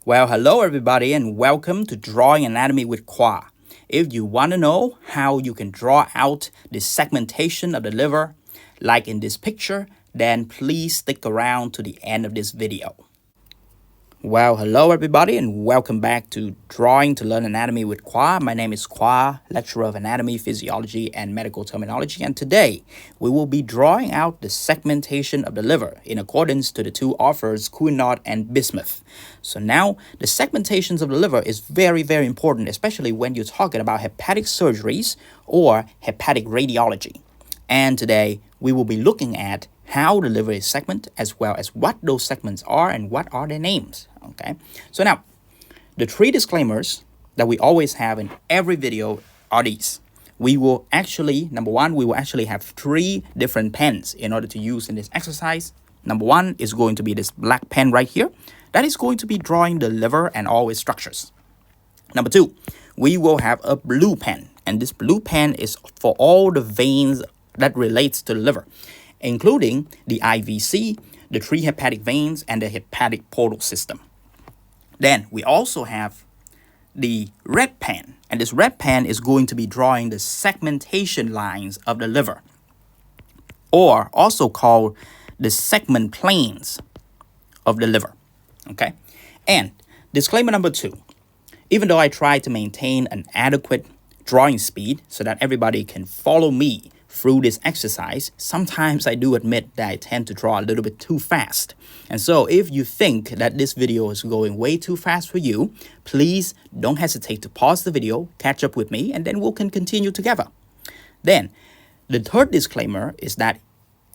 Well, hello everybody and welcome to Drawing Anatomy with Khoa. If you want to know how you can draw out the segmentation of the liver, like in this picture, then please stick around to the end of this video. Well, hello everybody and welcome back to Drawing to Learn Anatomy with Khoa. My name is Khoa, lecturer of anatomy, physiology, and medical terminology, and today we will be drawing out the segmentation of the liver in accordance to the two authors, Coonot and Bismuth. So now, the segmentations of the liver is very, very important, especially when you're talking about hepatic surgeries or hepatic radiology. And today, we will be looking at how the liver is segmented, as well as what those segments are and what are their names. Okay, so now the three disclaimers that we always have in every video are these. We will actually, number one, we will actually have three different pens in order to use in this exercise. Number one is going to be this black pen right here. That is going to be drawing the liver and all its structures. Number two, we will have a blue pen, and this blue pen is for all the veins that relates to the liver, including the IVC, the three hepatic veins, and the hepatic portal system. Then we also have the red pen, and this red pen is going to be drawing the segmentation lines of the liver, or also called the segment planes of the liver. Okay, and disclaimer number two, even though I try to maintain an adequate drawing speed so that everybody can follow me through this exercise, sometimes I do admit that I tend to draw a little bit too fast. And so if you think that this video is going way too fast for you, please don't hesitate to pause the video, catch up with me, and then we can continue together. Then, the third disclaimer is that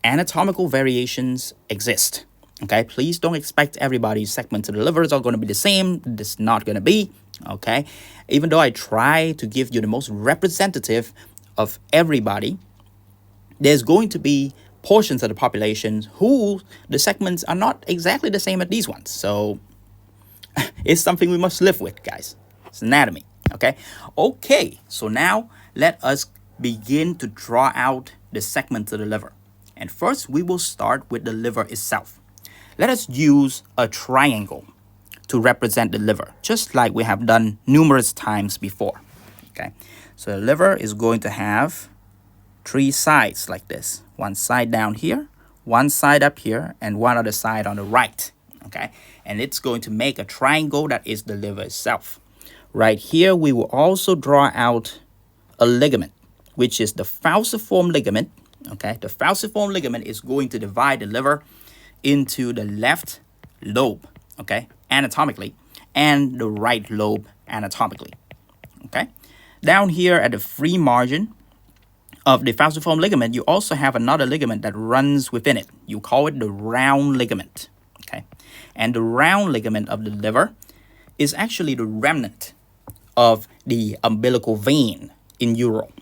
anatomical variations exist. Okay, please don't expect everybody's segments of the livers are going to be the same. It's not going to be. Okay, even though I try to give you the most representative of everybody, there's going to be portions of the population who the segments are not exactly the same as these ones. So it's something we must live with, guys. It's anatomy, okay? Okay, so now let us begin to draw out the segments of the liver. And first, we will start with the liver itself. Let us use a triangle to represent the liver, just like we have done numerous times before, okay? So the liver is going to have three sides like this. One side down here, one side up here, and one other side on the right. Okay, and it's going to make a triangle that is the liver itself. Right here, we will also draw out a ligament, which is the falciform ligament. Okay, the falciform ligament is going to divide the liver into the left lobe, okay, anatomically, and the right lobe anatomically. Okay, down here at the free margin of the falciform ligament, you also have another ligament that runs within it. You call it the round ligament, okay? And the round ligament of the liver is actually the remnant of the umbilical vein in Europe,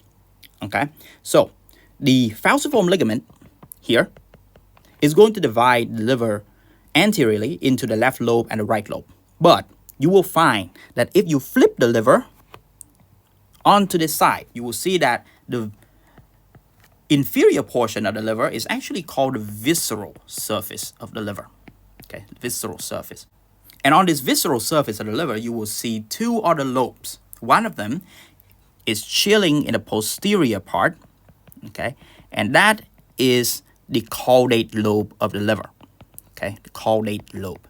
okay? So the falciform ligament here is going to divide the liver anteriorly into the left lobe and the right lobe. But you will find that if you flip the liver onto this side, you will see that the inferior portion of the liver is actually called the visceral surface of the liver. Okay, visceral surface. And on this visceral surface of the liver, you will see two other lobes. One of them is chilling in the posterior part, okay, and that is the caudate lobe of the liver. Okay, the caudate lobe.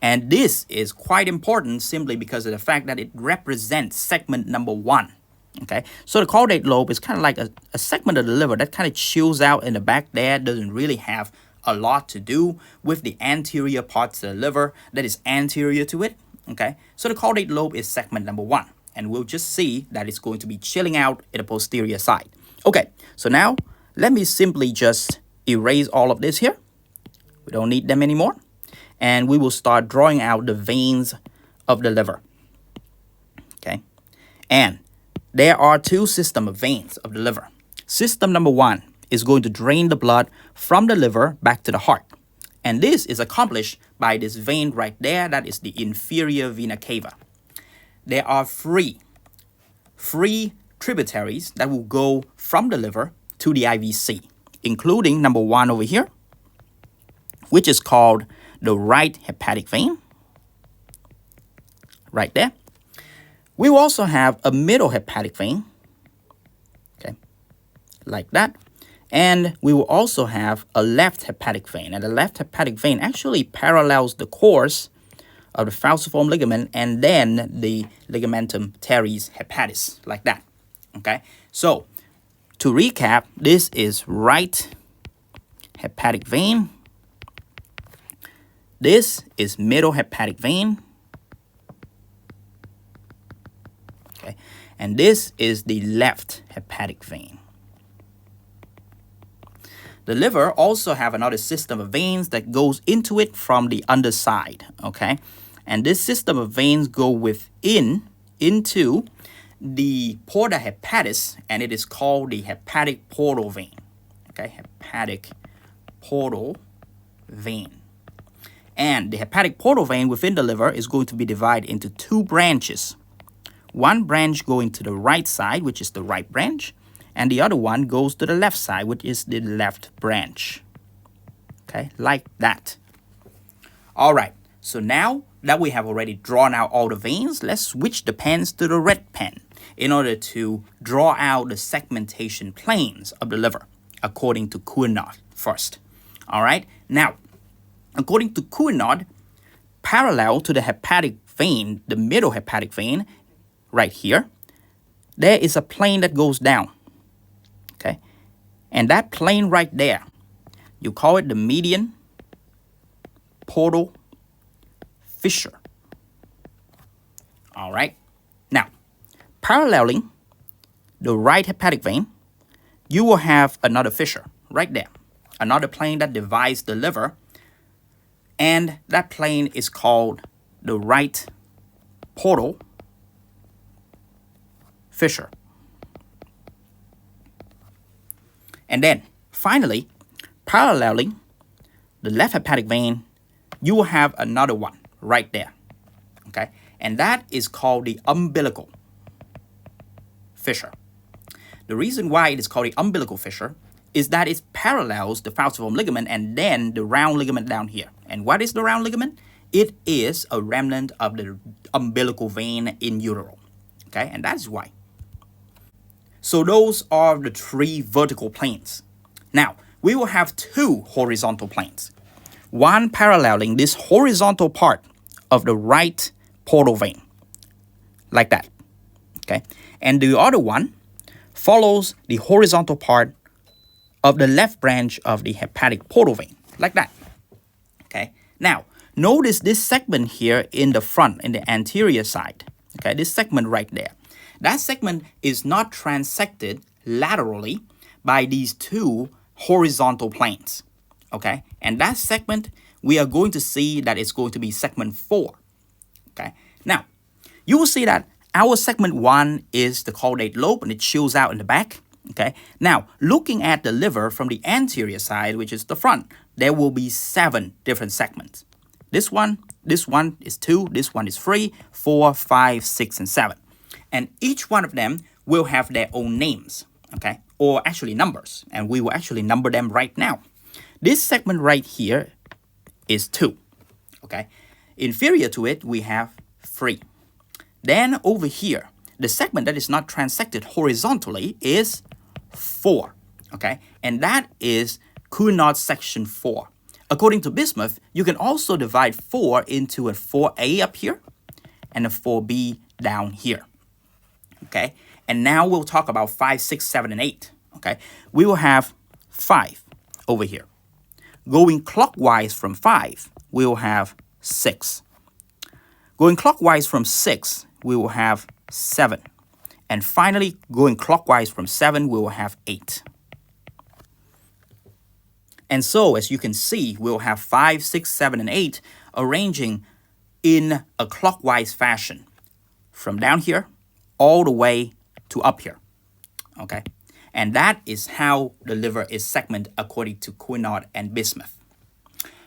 And this is quite important simply because of the fact that it represents segment number one. Okay, so the caudate lobe is kind of like a segment of the liver that kind of chills out in the back there, doesn't really have a lot to do with the anterior parts of the liver that is anterior to it. Okay, so the caudate lobe is segment number one, and we'll just see that it's going to be chilling out in the posterior side. Okay, so now let me simply just erase all of this here. We don't need them anymore, and we will start drawing out the veins of the liver. Okay, and there are two systems of veins of the liver. System number one is going to drain the blood from the liver back to the heart. And this is accomplished by this vein right there, that is the inferior vena cava. There are three tributaries that will go from the liver to the IVC, including number one over here, which is called the right hepatic vein. right there. We will also have a middle hepatic vein, okay, like that. And we will also have a left hepatic vein. And the left hepatic vein actually parallels the course of the falciform ligament and then the ligamentum teres hepatis, like that. Okay, so to recap, this is right hepatic vein. This is middle hepatic vein. Okay, and this is the left hepatic vein. The liver also have another system of veins that goes into it from the underside, okay? And this system of veins go into the porta hepatis, and it is called the hepatic portal vein, okay? Hepatic portal vein. And the hepatic portal vein within the liver is going to be divided into two branches. One branch going to the right side, which is the right branch, and the other one goes to the left side, which is the left branch. Okay, like that. All right, so now that we have already drawn out all the veins, let's switch the pens to the red pen in order to draw out the segmentation planes of the liver, according to Khoa first. All right, now, according to Khoa, parallel to the hepatic vein, the middle hepatic vein, right here, there is a plane that goes down. Okay, and that plane right there, you call it the median portal fissure. All right, now paralleling the right hepatic vein, you will have another fissure right there, another plane that divides the liver, and that plane is called the right portal fissure. And then, finally, paralleling the left hepatic vein, you will have another one right there, okay? And that is called the umbilical fissure. The reason why it is called the umbilical fissure is that it parallels the falciform ligament and then the round ligament down here. And what is the round ligament? It is a remnant of the umbilical vein in utero, okay? And that's why. So those are the three vertical planes. Now, we will have two horizontal planes. One paralleling this horizontal part of the right portal vein, like that, okay? And the other one follows the horizontal part of the left branch of the hepatic portal vein, like that, okay? Now, notice this segment here in the front, in the anterior side, okay? This segment right there. That segment is not transected laterally by these two horizontal planes, okay? And that segment, we are going to see that it's going to be segment 4, okay? Now, you will see that our segment 1 is the caudate lobe, and it chills out in the back, okay? Now, looking at the liver from the anterior side, which is the front, there will be 7 different segments. This one is 2, this one is 3, 4, 5, 6, and 7. And each one of them will have their own names, okay? Or actually numbers. And we will actually number them right now. This segment right here is 2, okay? Inferior to it, we have 3. Then over here, the segment that is not transected horizontally is 4, okay? And that is Khoa section 4. According to Bismuth, you can also divide 4 into a 4A up here and a 4B down here. Okay, and now we'll talk about 5, 6, 7, and 8. Okay, we will have 5 over here. Going clockwise from 5, we will have 6. Going clockwise from 6, we will have 7. And finally, going clockwise from 7, we will have 8. And so, as you can see, we'll have 5, 6, 7, and 8 arranging in a clockwise fashion from down here all the way to up here, okay? And that is how the liver is segmented according to Khoa and Bismuth.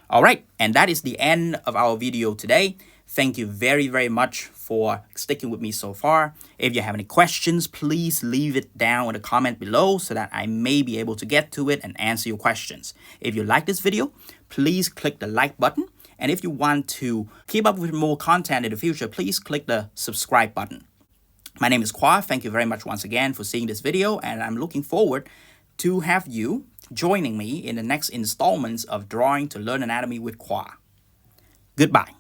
All right, and that is the end of our video today. Thank you very, very much for sticking with me so far. If you have any questions, please leave it down in the comment below so that I may be able to get to it and answer your questions. If you like this video, please click the like button And if you want to keep up with more content in the future, please click the subscribe button. My name is Khoa. Thank you very much once again for seeing this video, and I'm looking forward to have you joining me in the next installments of Drawing to Learn Anatomy with Khoa. Goodbye.